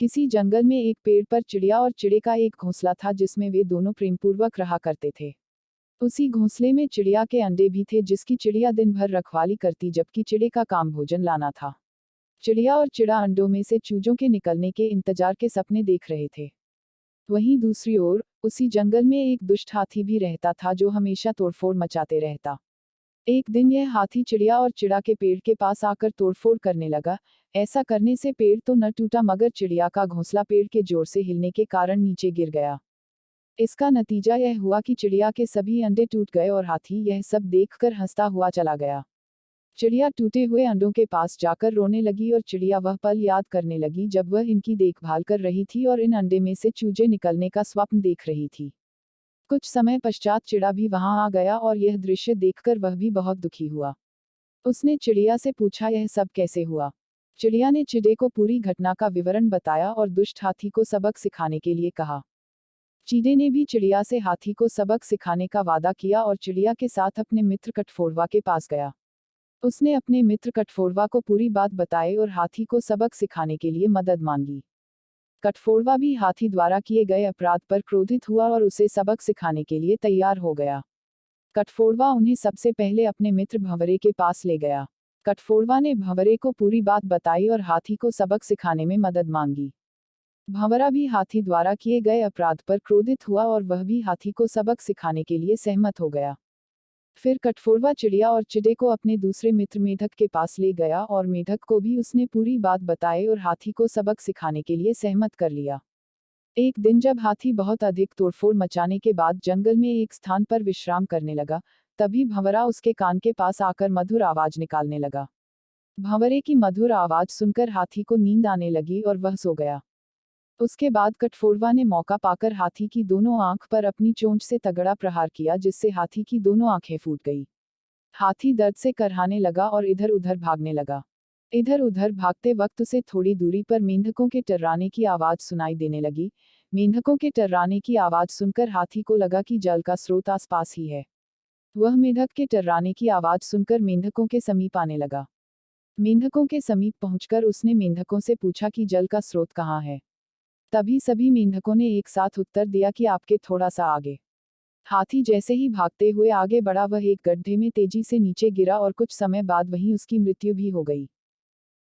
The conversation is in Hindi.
किसी जंगल में एक पेड़ पर चिड़िया और चिड़े का एक घोंसला था जिसमें वे दोनों प्रेमपूर्वक रहा करते थे। उसी घोंसले में चिड़िया के अंडे भी थे जिसकी चिड़िया दिन भर रखवाली करती जबकि चिड़े का काम भोजन लाना था। चिड़िया और चिड़ा अंडों में से चूजों के निकलने के इंतजार के सपने देख रहे थे। वहीं दूसरी ओर उसी जंगल में एक दुष्ट हाथी भी रहता था जो हमेशा तोड़फोड़ मचाते रहता। एक दिन यह हाथी चिड़िया और चिड़ा के पेड़ के पास आकर तोड़फोड़ करने लगा। ऐसा करने से पेड़ तो न टूटा मगर चिड़िया का घोंसला पेड़ के जोर से हिलने के कारण नीचे गिर गया। इसका नतीजा यह हुआ कि चिड़िया के सभी अंडे टूट गए और हाथी यह सब देखकर हंसता हुआ चला गया। चिड़िया टूटे हुए अंडों के पास जाकर रोने लगी और चिड़िया वह पल याद करने लगी जब वह इनकी देखभाल कर रही थी और इन अंडे में से चूजे निकलने का स्वप्न देख रही थी। कुछ समय पश्चात चिड़ा भी वहां आ गया और यह दृश्य देखकर वह भी बहुत दुखी हुआ। उसने चिड़िया से पूछा यह सब कैसे हुआ। चिड़िया ने चिड़े को पूरी घटना का विवरण बताया और दुष्ट हाथी को सबक सिखाने के लिए कहा। चीड़े ने भी चिड़िया से हाथी को सबक सिखाने का वादा किया और चिड़िया के साथ अपने मित्र कठफोड़वा के पास गया। उसने अपने मित्र कठफोड़वा को पूरी बात बताई और हाथी को सबक सिखाने के लिए मदद मांगी। कठफोड़वा भी हाथी द्वारा किए गए अपराध पर क्रोधित हुआ और उसे सबक सिखाने के लिए तैयार हो गया। कठफोड़वा उन्हें सबसे पहले अपने मित्र भंवरे के पास ले गया। कठफोड़वा ने भंवरे को पूरी बात बताई और हाथी को सबक सिखाने में मदद मांगी। भंवरा भी हाथी द्वारा किए गए अपराध पर क्रोधित हुआ और वह भी हाथी को सबक सिखाने के लिए सहमत हो गया। फिर कठफोड़वा चिड़िया और चिड़े को अपने दूसरे मित्र मेढक के पास ले गया और मेढक को भी उसने पूरी बात बताई और हाथी को सबक सिखाने के लिए सहमत कर लिया। एक दिन जब हाथी बहुत अधिक तोड़फोड़ मचाने के बाद जंगल में एक स्थान पर विश्राम करने लगा, तभी भंवरा उसके कान के पास आकर मधुर आवाज निकालने लगा। भंवरे की मधुर आवाज सुनकर हाथी को नींद आने लगी और वह सो गया। उसके बाद कठफोड़वा ने मौका पाकर हाथी की दोनों आंख पर अपनी चोंच से तगड़ा प्रहार किया जिससे हाथी की दोनों आंखें फूट गई। हाथी दर्द से करहाने लगा और इधर उधर भागने लगा। इधर उधर भागते वक्त उसे थोड़ी दूरी पर मेंढकों के टर्राने की आवाज सुनाई देने लगी। मेंढकों के टर्राने की आवाज सुनकर हाथी को लगा कि जल का स्रोत आसपास ही है। वह मेंढक के टर्राने की आवाज सुनकर मेंढकों के समीप आने लगा। मेंढकों के समीप पहुंचकर उसने मेंढकों से पूछा कि जल का स्रोत कहाँ है। तभी सभी मेंढकों ने एक साथ उत्तर दिया कि आपके थोड़ा सा आगे। हाथी जैसे ही भागते हुए आगे बढ़ा वह एक गड्ढे में तेजी से नीचे गिरा और कुछ समय बाद वहीं उसकी मृत्यु भी हो गई।